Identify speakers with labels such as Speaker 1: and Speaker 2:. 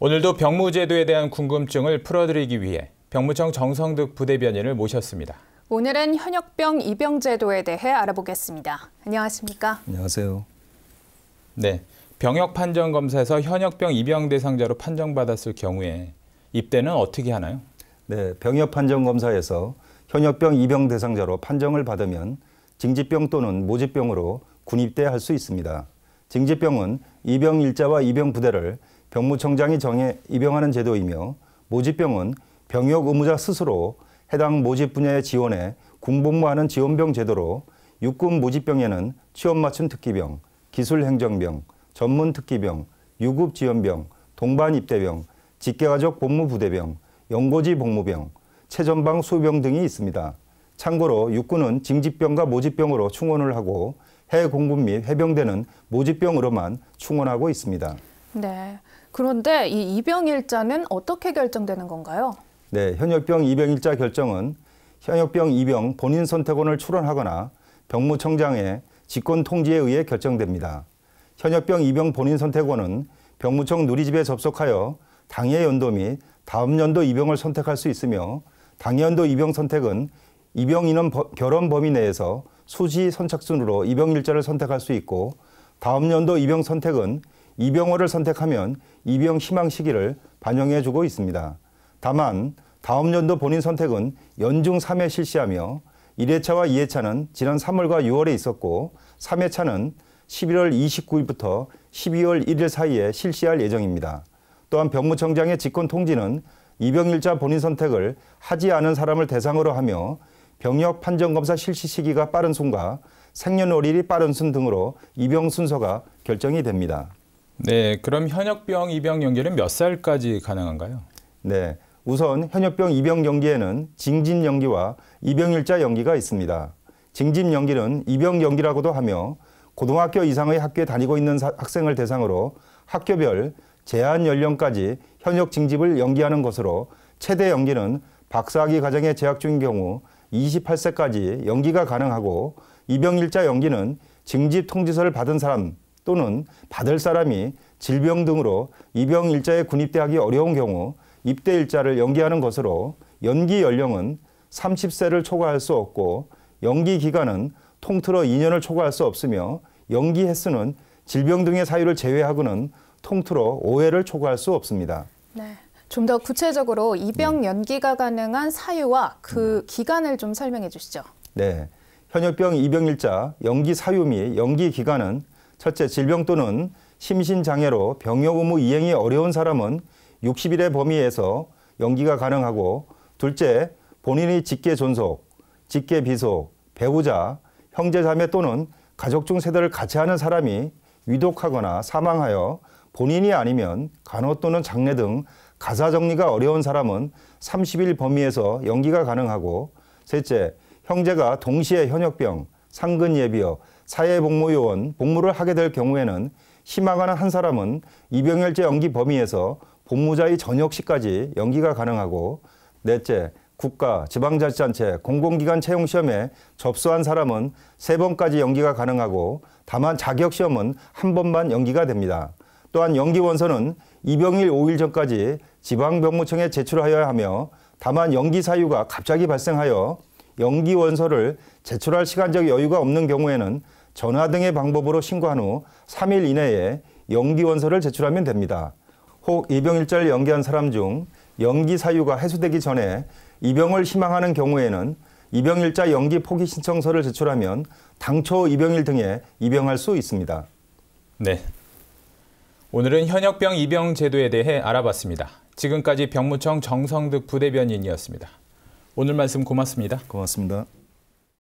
Speaker 1: 오늘도 병무제도에 대한 궁금증을 풀어드리기 위해 병무청 정성득 부대변인을 모셨습니다.
Speaker 2: 오늘은 현역병 입영 제도에 대해 알아보겠습니다. 안녕하십니까?
Speaker 3: 안녕하세요.
Speaker 1: 네, 병역 판정 검사에서 현역병 입영 대상자로 판정받았을 경우에 입대는 어떻게 하나요?
Speaker 3: 네, 병역 판정 검사에서 현역병 입영 대상자로 판정을 받으면 징집병 또는 모집병으로 군입대할 수 있습니다. 징집병은 입영 일자와 입영 부대를 병무청장이 정해 입영하는 제도이며, 모집병은 병역 의무자 스스로 해당 모집 분야의 지원에 군복무하는 지원병 제도로, 육군 모집병에는 취업 맞춤 특기병, 기술행정병, 전문 특기병, 유급 지원병, 동반 입대병, 직계가족 복무부대병, 연고지 복무병, 최전방 수병 등이 있습니다. 참고로 육군은 징집병과 모집병으로 충원을 하고, 해공군 및 해병대는 모집병으로만 충원하고 있습니다.
Speaker 2: 네. 그런데 이 입영일자는 어떻게 결정되는 건가요?
Speaker 3: 네, 현역병 입영일자 결정은 현역병 입영 본인 선택원을 출원하거나 병무청장의 직권 통지에 의해 결정됩니다. 현역병 입영 본인 선택원은 병무청 누리집에 접속하여 당해 연도 및 다음 연도 입영을 선택할 수 있으며, 당해 연도 입영 선택은 입영 인원 결원 범위 내에서 수시 선착순으로 입영일자를 선택할 수 있고, 다음 연도 입영 선택은 입영월을 선택하면 입영 희망 시기를 반영해주고 있습니다. 다만 다음 연도 본인 선택은 연중 3회 실시하며, 1회차와 2회차는 지난 3월과 6월에 있었고, 3회차는 11월 29일부터 12월 1일 사이에 실시할 예정입니다. 또한 병무청장의 직권 통지는 입영일자 본인 선택을 하지 않은 사람을 대상으로 하며, 병역 판정검사 실시 시기가 빠른 순과 생년월일이 빠른 순 등으로 입영 순서가 결정이 됩니다.
Speaker 1: 네, 그럼 현역병 입영 연기는 몇 살까지 가능한가요?
Speaker 3: 네, 우선 현역병 입영 연기에는 징집 연기와 입영일자 연기가 있습니다. 징집 연기는 입영 연기라고도 하며, 고등학교 이상의 학교에 다니고 있는 학생을 대상으로 학교별 제한 연령까지 현역 징집을 연기하는 것으로, 최대 연기는 박사학위 과정에 재학 중인 경우 28세까지 연기가 가능하고, 입영일자 연기는 징집 통지서를 받은 사람 또는 받을 사람이 질병 등으로 입영일자에 군입대하기 어려운 경우 입대일자를 연기하는 것으로, 연기 연령은 30세를 초과할 수 없고, 연기 기간은 통틀어 2년을 초과할 수 없으며, 연기 횟수는 질병 등의 사유를 제외하고는 통틀어 5회를 초과할 수 없습니다.
Speaker 2: 네. 좀 더 구체적으로 입영 연기가 가능한 사유와 그 기간을 좀 설명해 주시죠.
Speaker 3: 네, 현역병 입영일자 연기 사유 및 연기 기간은, 첫째, 질병 또는 심신장애로 병역 의무 이행이 어려운 사람은 60일의 범위에서 연기가 가능하고, 둘째, 본인의 직계 존속, 직계 비속, 배우자, 형제 자매 또는 가족 중 세대를 같이 하는 사람이 위독하거나 사망하여 본인이 아니면 간호 또는 장례 등 가사 정리가 어려운 사람은 30일 범위에서 연기가 가능하고, 셋째, 형제가 동시에 현역병, 상근예비역, 사회복무요원 복무를 하게 될 경우에는 희망하는 한 사람은 입영일자 연기 범위에서 복무자의 전역 시까지 연기가 가능하고, 넷째, 국가, 지방자치단체, 공공기관 채용시험에 접수한 사람은 3번까지 연기가 가능하고, 다만 자격시험은 1번만 연기가 됩니다. 또한 연기 원서는 입영일 5일 전까지 지방병무청에 제출하여야 하며, 다만 연기 사유가 갑자기 발생하여 연기 원서를 제출할 시간적 여유가 없는 경우에는 전화 등의 방법으로 신고한 후 3일 이내에 연기 원서를 제출하면 됩니다. 혹 입영일자를 연기한 사람 중 연기 사유가 해소되기 전에 입영을 희망하는 경우에는 입영일자 연기 포기 신청서를 제출하면 당초 입영일 등에 입영할 수 있습니다.
Speaker 1: 네, 오늘은 현역병 입영 제도에 대해 알아봤습니다. 지금까지 병무청 정성득 부대변인이었습니다. 오늘 말씀 고맙습니다.
Speaker 3: 고맙습니다.